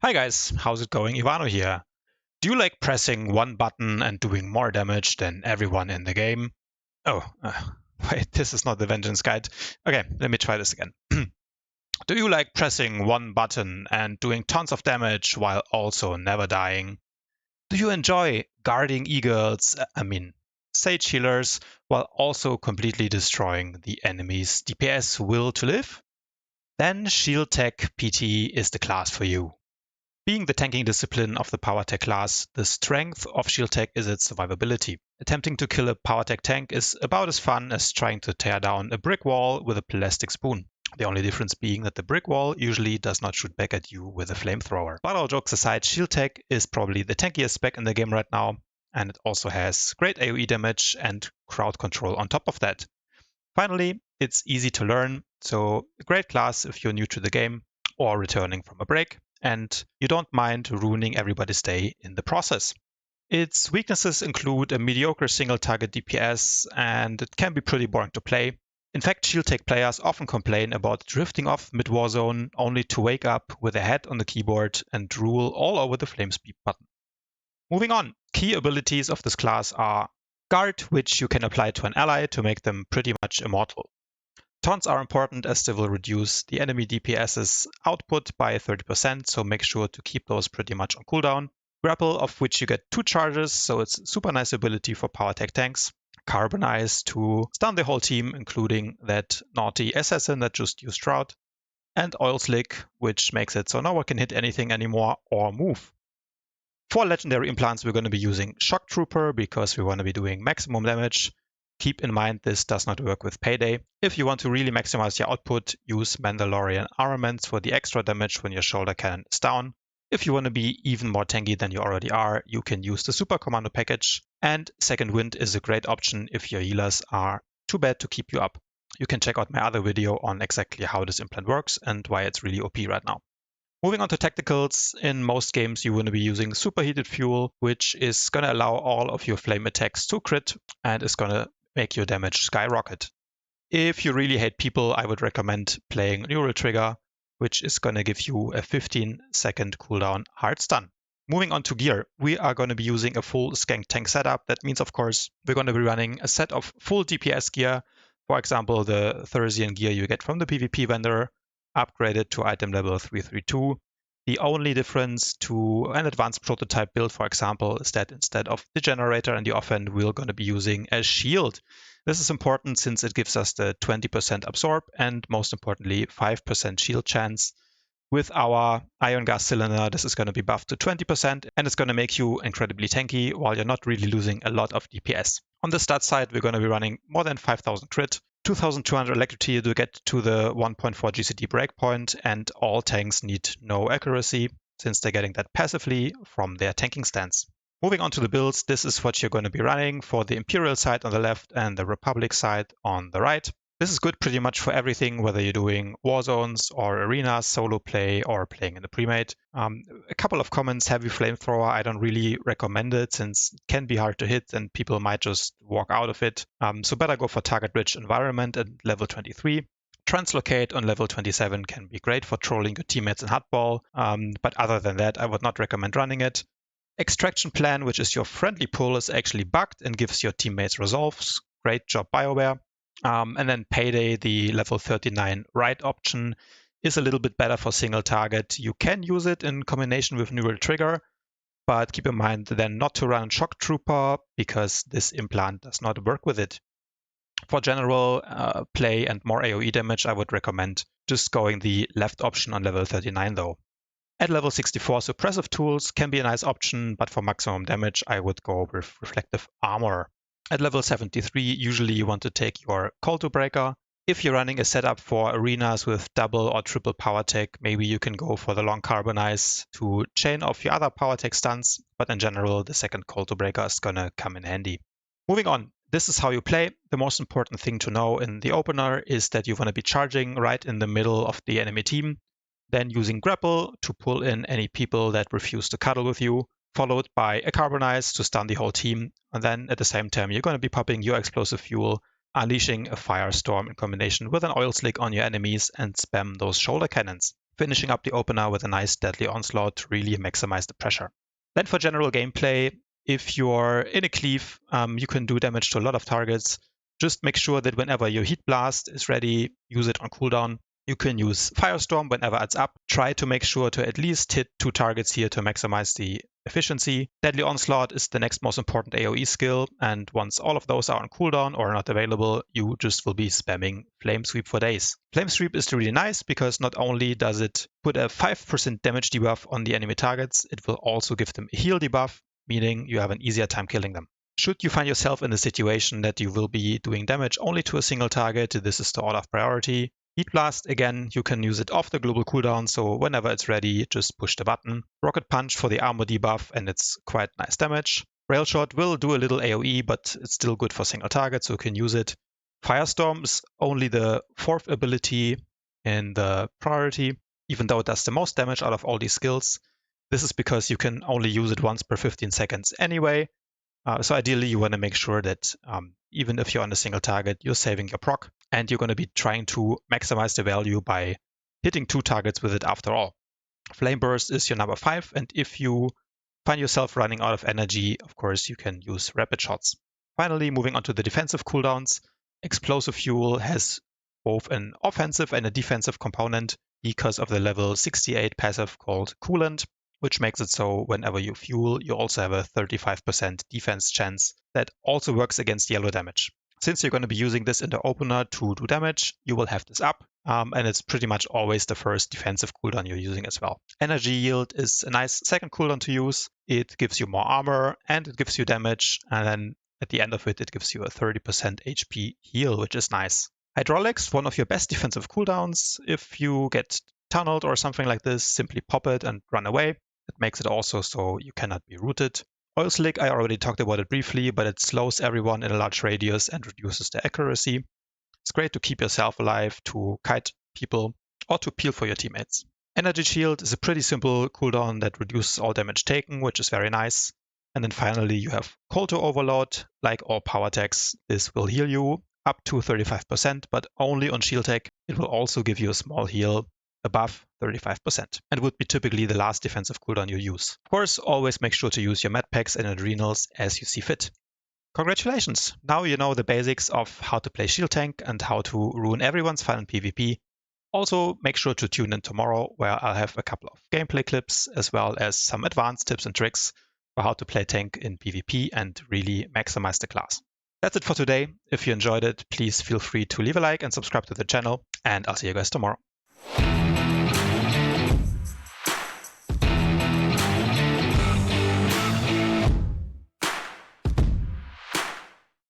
Hi guys, how's it going? Ivano here. Do you like pressing one button and doing more damage than everyone in the game? Oh, wait, this is not the Vengeance Guide. Okay, let me try this again. Do you like pressing one button and doing tons of damage while also never dying? Do you enjoy guarding eagles, sage healers, while also completely destroying the enemy's DPS will to live? Then Shield Tech PT is the class for you. Being the tanking discipline of the PowerTech class, the strength of Shield Tech is its survivability. Attempting to kill a PowerTech tank is about as fun as trying to tear down a brick wall with a plastic spoon. The only difference being that the brick wall usually does not shoot back at you with a flamethrower. But all jokes aside, Shield Tech is probably the tankiest spec in the game right now, and it also has great AoE damage and crowd control on top of that. Finally, it's easy to learn, so a great class if you're new to the game or returning from a break, and you don't mind ruining everybody's day in the process. Its weaknesses include a mediocre single target DPS, and it can be pretty boring to play. In fact, Shield Tech players often complain about drifting off mid-war zone only to wake up with a head on the keyboard and drool all over the flame speed button. Moving on, key abilities of this class are Guard, which you can apply to an ally to make them pretty much immortal. Taunts are important as they will reduce the enemy DPS's output by 30%, so make sure to keep those pretty much on cooldown. Grapple, of which you get 2 charges, so it's a super nice ability for PowerTech tanks. Carbonize to stun the whole team, including that naughty assassin that just used Shroud. And Oil Slick, which makes it so no one can hit anything anymore or move. For legendary implants, we're going to be using Shock Trooper because we want to be doing maximum damage. Keep in mind this does not work with Payday. If you want to really maximize your output, use Mandalorian armaments for the extra damage when your shoulder cannon is down. If you want to be even more tanky than you already are, you can use the Super Commando package. And Second Wind is a great option if your healers are too bad to keep you up. You can check out my other video on exactly how this implant works and why it's really OP right now. Moving on to tacticals, in most games you want to be using Superheated Fuel, which is going to allow all of your flame attacks to crit and is going to make your damage skyrocket. If you really hate people, I would recommend playing Neural Trigger, which is going to give you a 15-second cooldown hard stun. Moving on to gear, we are going to be using a full Skank Tank setup. That means, of course, we're going to be running a set of full DPS gear. For example, the Thursian gear you get from the PvP vendor, upgraded to item level 332. The only difference to an advanced prototype build, for example, is that instead of the generator and the offhand, we're going to be using a shield. This is important since it gives us the 20% absorb and most importantly 5% shield chance. With our ion gas cylinder, this is going to be buffed to 20% and it's going to make you incredibly tanky while you're not really losing a lot of DPS. On the stat side, we're going to be running more than 5,000 crit, 2,200 electricity to get to the 1.4 GCD breakpoint, and all tanks need no accuracy since they're getting that passively from their tanking stance. Moving on to the builds, this is what you're going to be running for the Imperial side on the left and the Republic side on the right. This is good pretty much for everything, whether you're doing war zones or arenas, solo play, or playing in the pre-made. A couple of comments, heavy flamethrower, I don't really recommend it since it can be hard to hit and people might just walk out of it. So better go for target-rich environment at level 23. Translocate on level 27 can be great for trolling your teammates in hardball, but other than that, I would not recommend running it. Extraction Plan, which is your friendly pull, is actually bugged and gives your teammates resolves. Great job, BioWare. And then Payday, the level 39 right option, is a little bit better for single target. You can use it in combination with Neural Trigger, but keep in mind then not to run Shock Trooper because this implant does not work with it. For general play and more AoE damage, I would recommend just going the left option on level 39 though. At level 64, suppressive tools can be a nice option, but for maximum damage, I would go with reflective armor. At level 73, usually you want to take your Colto Breaker. If you're running a setup for arenas with double or triple PowerTech, maybe you can go for the long Carbonize to chain off your other PowerTech stuns, but in general, the second Colto Breaker is gonna come in handy. Moving on, this is how you play. The most important thing to know in the opener is that you want to be charging right in the middle of the enemy team, then using grapple to pull in any people that refuse to cuddle with you, followed by a Carbonize to stun the whole team, and then at the same time you're going to be popping your explosive fuel, unleashing a firestorm in combination with an oil slick on your enemies and spam those shoulder cannons. finishing up the opener with a nice deadly onslaught to really maximize the pressure. Then for general gameplay, if you're in a cleave, you can do damage to a lot of targets. Just make sure that whenever your Heat Blast is ready, use it on cooldown. You can use Firestorm whenever it's up. Try to make sure to at least hit 2 targets here to maximize the efficiency. Deadly Onslaught is the next most important AoE skill, and once all of those are on cooldown or not available, you just will be spamming Flame Sweep for days. Flame Sweep is really nice because not only does it put a 5% damage debuff on the enemy targets, it will also give them a heal debuff, meaning you have an easier time killing them. Should you find yourself in the situation that you will be doing damage only to a single target, this is the order of priority. Heat Blast, again, you can use it off the global cooldown, so whenever it's ready, just push the button. Rocket Punch for the armor debuff, and it's quite nice damage. Rail Shot will do a little AoE, but it's still good for single targets, so you can use it. Firestorm is only the 4th ability in the priority, even though it does the most damage out of all these skills. This is because you can only use it once per 15 seconds anyway. So ideally, you want to make sure that even if you're on a single target, you're saving your proc, and you're going to be trying to maximize the value by hitting 2 targets with it after all. Flame Burst is your number 5, and if you find yourself running out of energy, of course, you can use Rapid Shots. Finally, moving on to the defensive cooldowns, Explosive Fuel has both an offensive and a defensive component because of the level 68 passive called Coolant, which makes it so whenever you fuel, you also have a 35% defense chance that also works against yellow damage. Since you're going to be using this in the opener to do damage, you will have this up, and it's pretty much always the first defensive cooldown you're using as well. Energy Yield is a nice second cooldown to use. It gives you more armor and it gives you damage, and then at the end of it, it gives you a 30% HP heal, which is nice. Hydraulics, one of your best defensive cooldowns. If you get tunneled or something like this, simply pop it and run away. It makes it also so you cannot be rooted. Oil Slick, I already talked about it briefly, but it slows everyone in a large radius and reduces the accuracy. It's great to keep yourself alive, to kite people, or to peel for your teammates. Energy Shield is a pretty simple cooldown that reduces all damage taken, which is very nice. And then finally, you have Cold to Overload. Like all PowerTechs, this will heal you up to 35%, but only on Shield Tech. It will also give you a small heal above 35% and would be typically the last defensive cooldown you use. Of course, always make sure to use your med packs and adrenals as you see fit. Congratulations! Now you know the basics of how to play Shield Tank and how to ruin everyone's fun in PvP. Also, make sure to tune in tomorrow where I'll have a couple of gameplay clips as well as some advanced tips and tricks for how to play tank in PvP and really maximize the class. That's it for today. If you enjoyed it, please feel free to leave a like and subscribe to the channel, and I'll see you guys tomorrow.